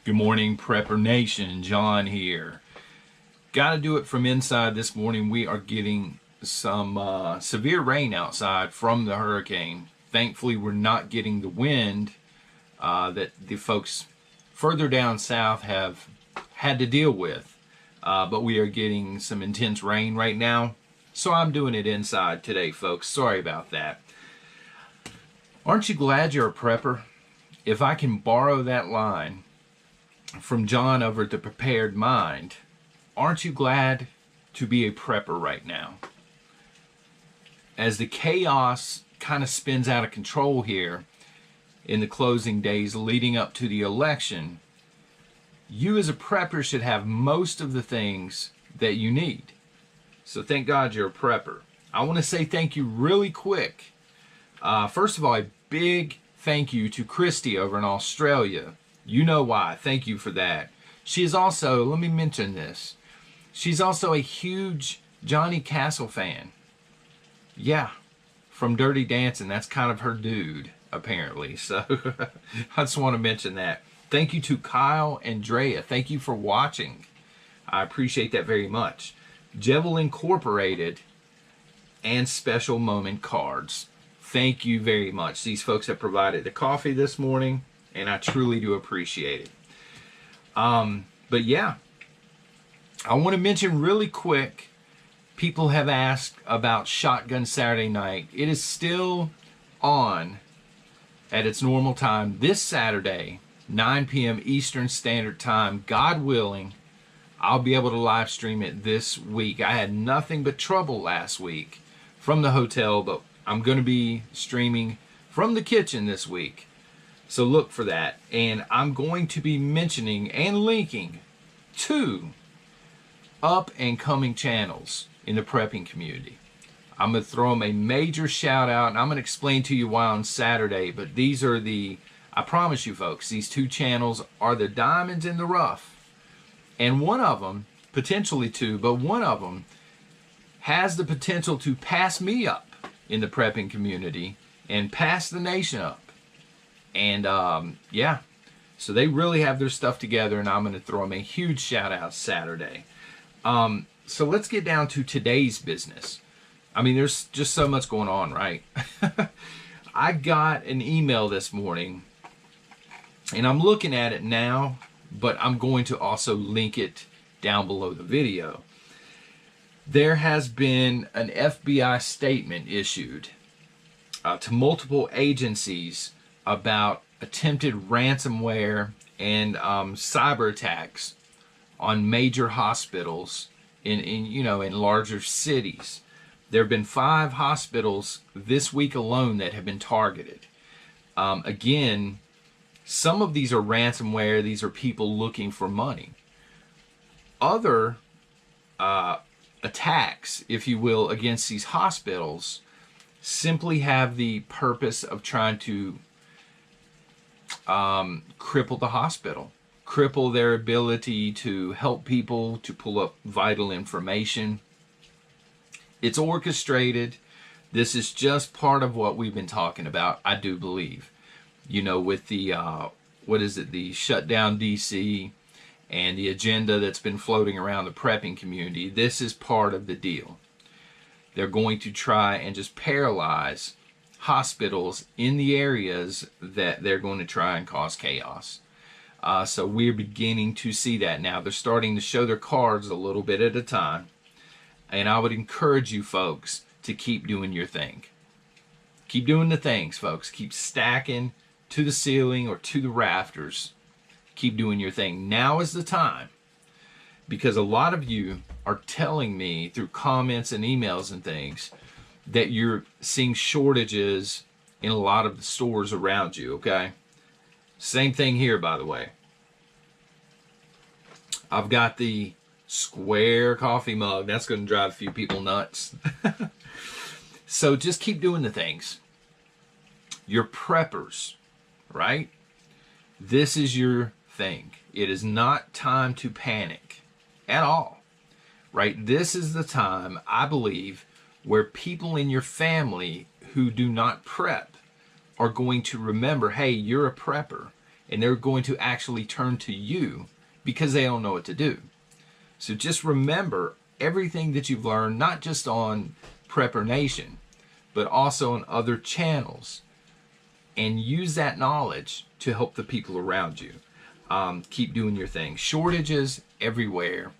Good morning, Prepper Nation. John here. Got to do it from inside this morning. We are getting some severe rain outside from the hurricane. Thankfully, we're not getting the wind that the folks further down south have had to deal with. But we are getting some intense rain right now. So I'm doing it inside today, folks. Sorry about that. Aren't you glad you're a prepper? If I can borrow that line from John over at The Prepared Mind, aren't you glad to be a prepper right now? As the chaos kind of spins out of control here in the closing days leading up to the election, you as a prepper should have most of the things that you need. So thank God you're a prepper. I want to say thank you really quick. First of all, a big thank you to Christy over in Australia. You know why. Thank you for that. She is also, let me mention this, she's also a huge Johnny Castle fan. Yeah, from Dirty Dancing. That's kind of her dude, apparently. So I just want to mention that. Thank you to Kyle and Drea. Thank you for watching. I appreciate that very much. Jevil Incorporated and Special Moment Cards. Thank you very much. These folks have provided the coffee this morning, and I truly do appreciate it. But yeah, I want to mention really quick, people have asked about Shotgun Saturday Night. It is still on at its normal time this Saturday, 9 p.m. Eastern Standard Time. God willing, I'll be able to live stream it this week. I had nothing but trouble last week from the hotel, but I'm going to be streaming from the kitchen this week. So look for that. And I'm going to be mentioning and linking two up and coming channels in the prepping community. I'm going to throw them a major shout out, and I'm going to explain to you why on Saturday. But these are I promise you folks, these two channels are the diamonds in the rough. And one of them, potentially two, but one of them has the potential to pass me up in the prepping community and pass the nation up. And yeah, so they really have their stuff together, and I'm going to throw them a huge shout out Saturday. So let's get down to today's business. I mean, there's just so much going on, right? I got an email this morning, and I'm looking at it now, but I'm going to also link it down below the video. There has been an FBI statement issued to multiple agencies about attempted ransomware and cyber attacks on major hospitals in larger cities. There have been 5 hospitals this week alone that have been targeted. Again, some of these are ransomware. These are people looking for money. Other attacks, if you will, against these hospitals simply have the purpose of trying to cripple the hospital, cripple their ability to help people, to pull up vital information. It's orchestrated. This is just part of what we've been talking about, I do believe. You know, with the, the shutdown DC and the agenda that's been floating around the prepping community, this is part of the deal. They're going to try and just paralyze hospitals in the areas that they're going to try and cause chaos. So we're beginning to see that now. They're starting to show their cards a little bit at a time. And I would encourage you folks to keep doing your thing. Keep doing the things, folks. Keep stacking to the ceiling or to the rafters. Keep doing your thing. Now is the time, because a lot of you are telling me through comments and emails and things that you're seeing shortages in a lot of the stores around you, okay? Same thing here, by the way. I've got the square coffee mug. That's going to drive a few people nuts. So just keep doing the things. You're preppers, right? This is your thing. It is not time to panic at all, right? This is the time, I believe, where people in your family who do not prep are going to remember, hey, you're a prepper, and they're going to actually turn to you because they don't know what to do. So just remember everything that you've learned, not just on Prepper Nation, but also on other channels, and use that knowledge to help the people around you. Keep doing your thing. Shortages everywhere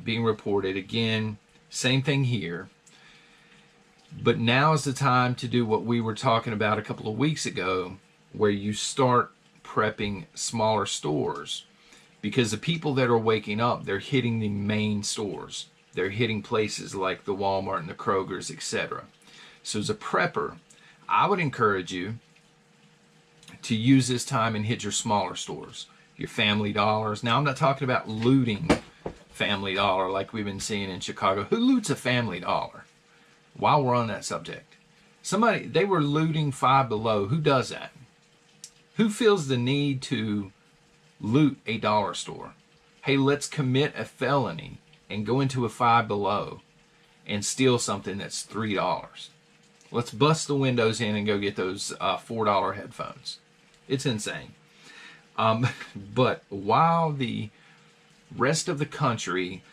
being reported. Again, same thing here. But now is the time to do what we were talking about a couple of weeks ago, where you start prepping smaller stores. Because the people that are waking up, they're hitting the main stores. They're hitting places like the Walmart and the Kroger's, etc. So as a prepper, I would encourage you to use this time and hit your smaller stores, your Family Dollars. Now, I'm not talking about looting Family Dollar like we've been seeing in Chicago. Who loots a Family Dollar? While we're on that subject, they were looting Five Below. Who does that? Who feels the need to loot a dollar store? Hey, let's commit a felony and go into a Five Below and steal something that's $3. Let's bust the windows in and go get those $4 headphones. It's insane. But while the rest of the country,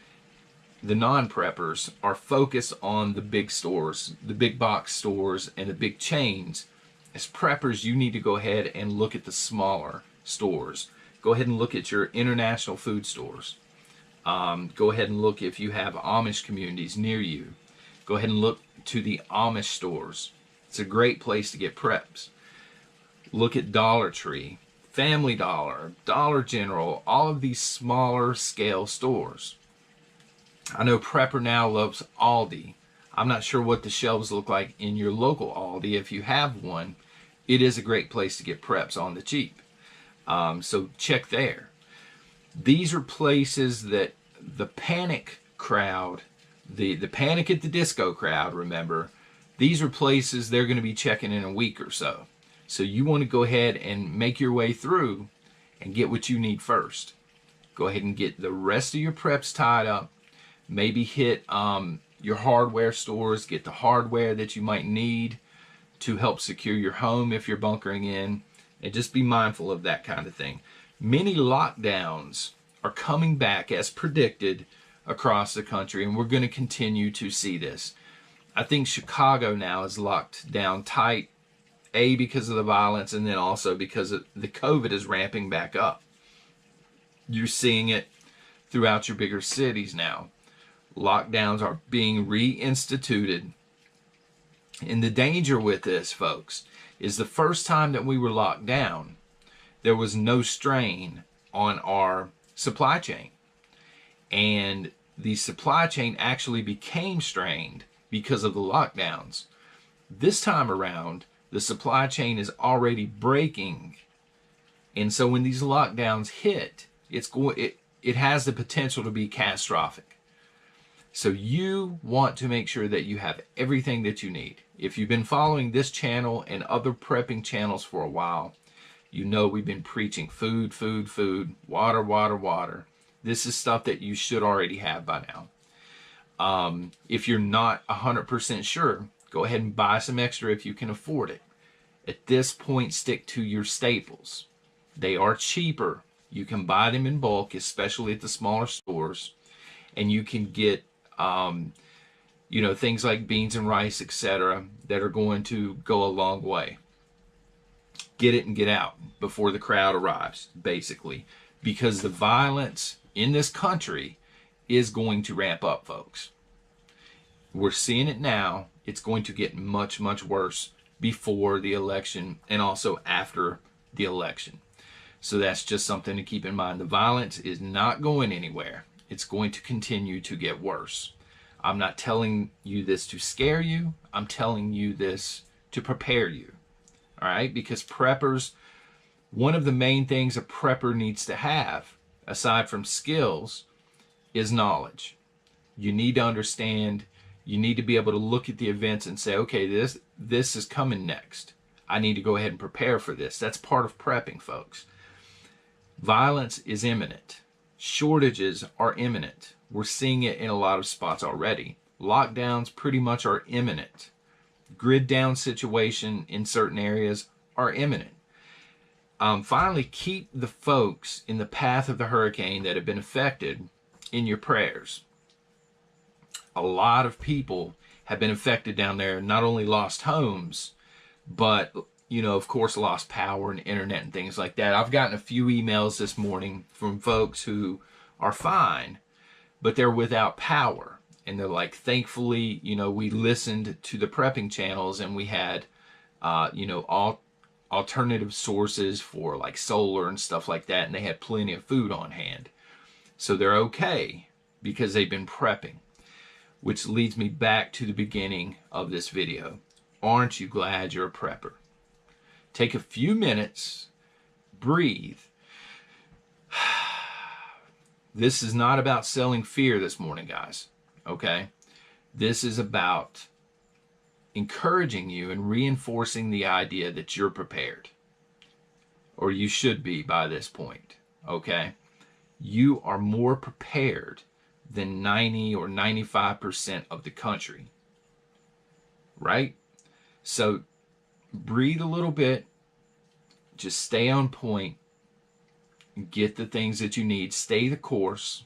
the non-preppers, are focused on the big stores, the big box stores, and the big chains, as preppers, you need to go ahead and look at the smaller stores. Go ahead and look at your international food stores. Go ahead and look if you have Amish communities near you. Go ahead and look to the Amish stores. It's a great place to get preps. Look at Dollar Tree, Family Dollar, Dollar General, all of these smaller scale stores. I know Prepper Now loves Aldi. I'm not sure what the shelves look like in your local Aldi. If you have one, it is a great place to get preps on the cheap. So check there. These are places that the panic crowd, the Panic at the Disco crowd, remember, these are places they're going to be checking in a week or so. So you want to go ahead and make your way through and get what you need first. Go ahead and get the rest of your preps tied up. Maybe hit your hardware stores, get the hardware that you might need to help secure your home if you're bunkering in, and just be mindful of that kind of thing. Many lockdowns are coming back as predicted across the country, and we're going to continue to see this. I think Chicago now is locked down tight, A, because of the violence, and then also because the COVID is ramping back up. You're seeing it throughout your bigger cities now. Lockdowns are being reinstituted. And the danger with this, folks, is the first time that we were locked down, there was no strain on our supply chain. And the supply chain actually became strained because of the lockdowns. This time around, the supply chain is already breaking. And so when these lockdowns hit, it has the potential to be catastrophic. So you want to make sure that you have everything that you need. If you've been following this channel and other prepping channels for a while, you know we've been preaching food, food, food, water, water, water. This is stuff that you should already have by now. If you're not 100% sure, go ahead and buy some extra if you can afford it. At this point, stick to your staples. They are cheaper. You can buy them in bulk, especially at the smaller stores, and you can get things like beans and rice, etc., that are going to go a long way. Get it and get out before the crowd arrives, basically, because the violence in this country is going to ramp up, folks. We're seeing it now. It's going to get much, much worse before the election and also after the election. So that's just something to keep in mind. The violence is not going anywhere. It's going to continue to get worse. I'm not telling you this to scare you. I'm telling you this to prepare you. All right? Because preppers, one of the main things a prepper needs to have, aside from skills, is knowledge. You need to understand. You need to be able to look at the events and say, okay, this is coming next. I need to go ahead and prepare for this. That's part of prepping, folks. Violence is imminent. Shortages are imminent. We're seeing it in a lot of spots already. Lockdowns pretty much are imminent. Grid down situation in certain areas are imminent. Finally, keep the folks in the path of the hurricane that have been affected in your prayers. A lot of people have been affected down there, not only lost homes, but, of course, lost power and internet and things like that. I've gotten a few emails this morning from folks who are fine, but they're without power. And they're like, thankfully, we listened to the prepping channels and we had, all alternative sources for like solar and stuff like that, and they had plenty of food on hand. So they're okay because they've been prepping, which leads me back to the beginning of this video. Aren't you glad you're a prepper? Take a few minutes, breathe. This is not about selling fear this morning, guys, okay? This is about encouraging you and reinforcing the idea that you're prepared, or you should be by this point, okay? You are more prepared than 90 or 95% of the country, right? So breathe a little bit, just stay on point, get the things that you need, stay the course,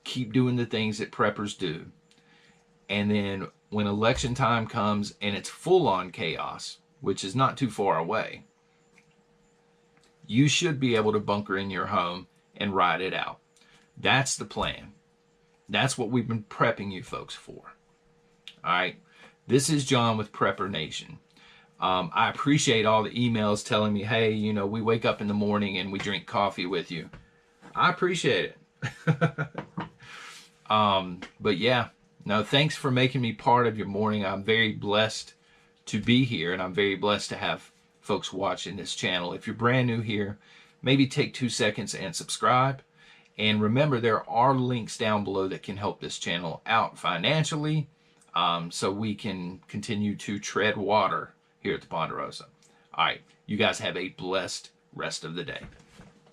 keep doing the things that preppers do, and then when election time comes and it's full-on chaos, which is not too far away, you should be able to bunker in your home and ride it out. That's the plan. That's what we've been prepping you folks for. All right. This is John with Prepper Nation. I appreciate all the emails telling me, hey, we wake up in the morning and we drink coffee with you. I appreciate it. But yeah, no, thanks for making me part of your morning. I'm very blessed to be here, and I'm very blessed to have folks watching this channel. If you're brand new here, maybe take 2 seconds and subscribe. And remember, there are links down below that can help this channel out financially, so we can continue to tread water here at the Ponderosa. All right, you guys have a blessed rest of the day.